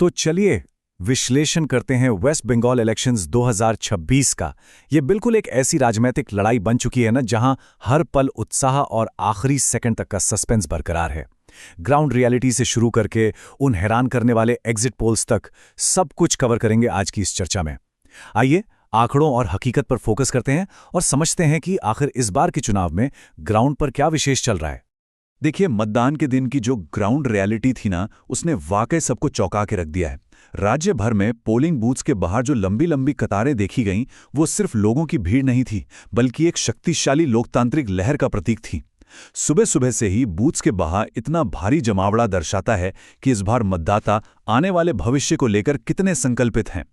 तो चलिए विश्लेषण करते हैं वेस्ट बंगाल इलेक्शंस 2026 का। ये बिल्कुल एक ऐसी राजनीतिक लड़ाई बन चुकी है ना, जहां हर पल उत्साह और आखिरी सेकंड तक का सस्पेंस बरकरार है। ग्राउंड रियलिटी से शुरू करके उन हैरान करने वाले एग्जिट पोल्स तक सब कुछ कवर करेंगे आज की इस चर्चा में। आइए आंकड़ों और हकीकत पर फोकस करते हैं और समझते हैं कि आखिर इस बार के चुनाव में ग्राउंड पर क्या विशेष चल रहा है। देखिए, मतदान के दिन की जो ग्राउंड रियलिटी थी ना, उसने वाकई सबको चौंका के रख दिया है। राज्य भर में पोलिंग बूथ्स के बाहर जो लंबी लंबी कतारें देखी गईं, वो सिर्फ लोगों की भीड़ नहीं थी, बल्कि एक शक्तिशाली लोकतांत्रिक लहर का प्रतीक थी। सुबह सुबह से ही बूथ्स के बाहर इतना भारी जमावड़ा दर्शाता है कि इस बार मतदाता आने वाले भविष्य को लेकर कितने संकल्पित हैं।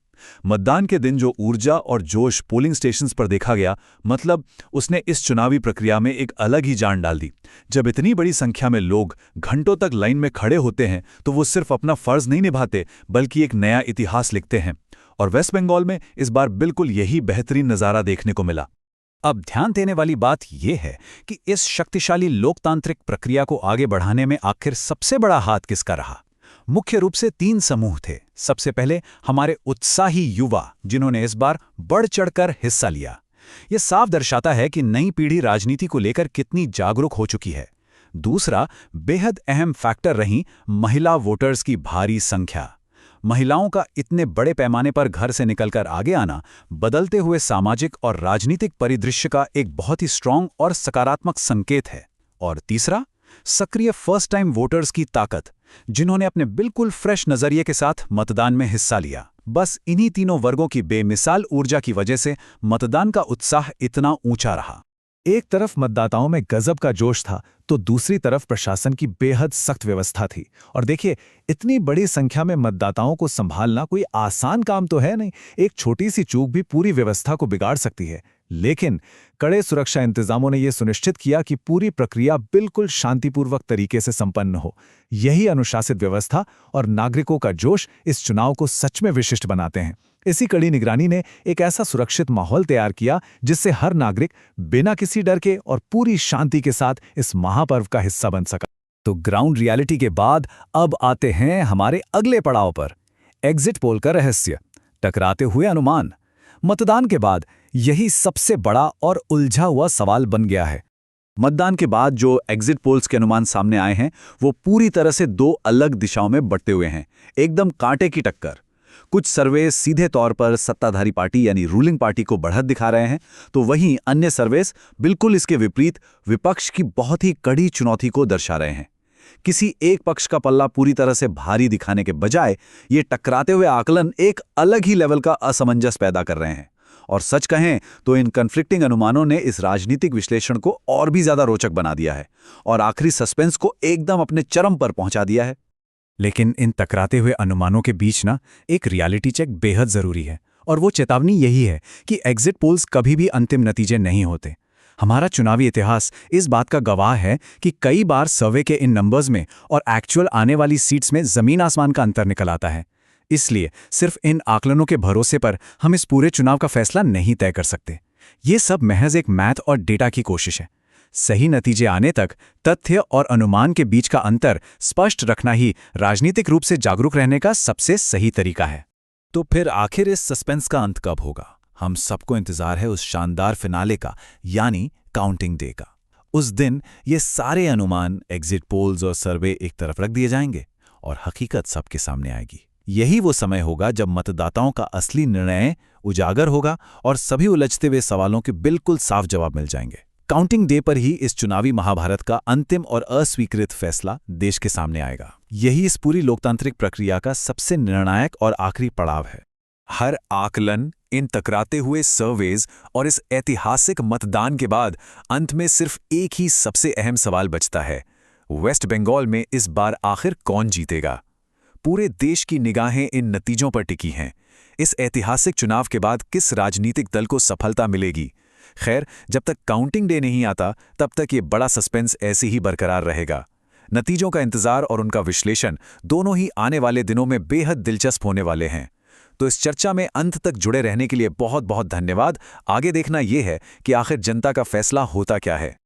मतदान के दिन जो ऊर्जा और जोश पोलिंग स्टेशंस पर देखा गया, मतलब उसने इस चुनावी प्रक्रिया में एक अलग ही जान डाल दी। जब इतनी बड़ी संख्या में लोग घंटों तक लाइन में खड़े होते हैं, तो वो सिर्फ अपना फर्ज नहीं निभाते, बल्कि एक नया इतिहास लिखते हैं। और वेस्ट बंगाल में इस बार बिल्कुल यही बेहतरीन नज़ारा देखने को मिला। अब ध्यान देने वाली बात यह है कि इस शक्तिशाली लोकतांत्रिक प्रक्रिया को आगे बढ़ाने में आखिर सबसे बड़ा हाथ किसका रहा। मुख्य रूप से 3 समूह थे। सबसे पहले हमारे उत्साही युवा, जिन्होंने इस बार बढ़ चढ़कर हिस्सा लिया। यह साफ दर्शाता है कि नई पीढ़ी राजनीति को लेकर कितनी जागरूक हो चुकी है। दूसरा, बेहद अहम फैक्टर रही महिला वोटर्स की भारी संख्या। महिलाओं का इतने बड़े पैमाने पर घर से निकलकर आगे आना बदलते हुए सामाजिक और राजनीतिक परिदृश्य का एक बहुत ही स्ट्रांग और सकारात्मक संकेत है। और तीसरा, सक्रिय फर्स्ट टाइम वोटर्स की ताकत, जिन्होंने अपने बिल्कुल फ्रेश नजरिए के साथ मतदान में हिस्सा लिया। बस इन्हीं तीनों वर्गों की बेमिसाल ऊर्जा की वजह से मतदान का उत्साह इतना ऊंचा रहा। एक तरफ मतदाताओं में गजब का जोश था, तो दूसरी तरफ प्रशासन की बेहद सख्त व्यवस्था थी। और देखिए, इतनी बड़ी संख्या में मतदाताओं को संभालना कोई आसान काम तो है नहीं। एक छोटी सी चूक भी पूरी व्यवस्था को बिगाड़ सकती है। लेकिन कड़े सुरक्षा इंतजामों ने यह सुनिश्चित किया कि पूरी प्रक्रिया बिल्कुल शांतिपूर्वक तरीके से संपन्न हो। यही अनुशासित व्यवस्था और नागरिकों का जोश इस चुनाव को सच में विशिष्ट बनाते हैं। इसी कड़ी निगरानी ने एक ऐसा सुरक्षित माहौल तैयार किया जिससे हर नागरिक बिना किसी डर के और पूरी शांति के साथ इस महापर्व का हिस्सा बन सका। तो ग्राउंड रियलिटी के बाद अब आते हैं हमारे अगले पड़ाव पर, एग्जिट पोल का रहस्य, टकराते हुए अनुमान। मतदान के बाद यही सबसे बड़ा और उलझा हुआ सवाल बन गया है। मतदान के बाद जो एग्जिट पोल्स के अनुमान सामने आए हैं, वो पूरी तरह से 2 अलग दिशाओं में बंटे हुए हैं, एकदम कांटे की टक्कर। कुछ सर्वे सीधे तौर पर सत्ताधारी पार्टी यानी रूलिंग पार्टी को बढ़त दिखा रहे हैं, तो वहीं अन्य सर्वेस बिल्कुल इसके विपरीत विपक्ष की बहुत ही कड़ी चुनौती को दर्शा रहे हैं। किसी एक पक्ष का पल्ला पूरी तरह से भारी दिखाने के बजाय ये टकराते हुए आकलन एक अलग ही लेवल का असमंजस पैदा कर रहे हैं। और सच कहें तो इन कन्फ्लिक्टिंग अनुमानों ने इस राजनीतिक विश्लेषण को और भी ज्यादा रोचक बना दिया है और आखिरी सस्पेंस को एकदम अपने चरम पर पहुंचा दिया है। लेकिन इन टकराते हुए अनुमानों के बीच ना एक रियलिटी चेक बेहद जरूरी है, और वो चेतावनी यही है कि एग्जिट पोल्स कभी भी अंतिम नतीजे नहीं होते। हमारा चुनावी इतिहास इस बात का गवाह है कि कई बार सर्वे के इन नंबर्स में और एक्चुअल आने वाली सीट्स में जमीन आसमान का अंतर निकल आता है। इसलिए सिर्फ इन आकलनों के भरोसे पर हम इस पूरे चुनाव का फैसला नहीं तय कर सकते। ये सब महज एक मैथ और डेटा की कोशिश है। सही नतीजे आने तक तथ्य और अनुमान के बीच का अंतर स्पष्ट रखना ही राजनीतिक रूप से जागरूक रहने का सबसे सही तरीका है। तो फिर आखिर इस सस्पेंस का अंत कब होगा? हम सबको इंतजार है उस शानदार फिनाले का, यानी काउंटिंग डे का। उस दिन ये सारे अनुमान, एग्जिट पोल्स और सर्वे एक तरफ रख दिए जाएंगे और हकीकत सबके सामने आएगी। यही वो समय होगा जब मतदाताओं का असली निर्णय उजागर होगा और सभी उलझते हुए सवालों के बिल्कुल साफ जवाब मिल जाएंगे। काउंटिंग डे पर ही इस चुनावी महाभारत का अंतिम और अस्वीकृत फैसला देश के सामने आएगा। यही इस पूरी लोकतांत्रिक प्रक्रिया का सबसे निर्णायक और आखिरी पड़ाव है। हर आकलन, इन टकराते हुए सर्वेज और इस ऐतिहासिक मतदान के बाद अंत में सिर्फ एक ही सबसे अहम सवाल बचता है, वेस्ट बंगाल में इस बार आखिर कौन जीतेगा? पूरे देश की निगाहें इन नतीजों पर टिकी हैं। इस ऐतिहासिक चुनाव के बाद किस राजनीतिक दल को सफलता मिलेगी? खैर, जब तक काउंटिंग डे नहीं आता, तब तक ये बड़ा सस्पेंस ऐसे ही बरकरार रहेगा। नतीजों का इंतजार और उनका विश्लेषण दोनों ही आने वाले दिनों में बेहद दिलचस्प होने वाले हैं। तो इस चर्चा में अंत तक जुड़े रहने के लिए बहुत बहुत धन्यवाद। आगे देखना यह है कि आखिर जनता का फैसला होता क्या है।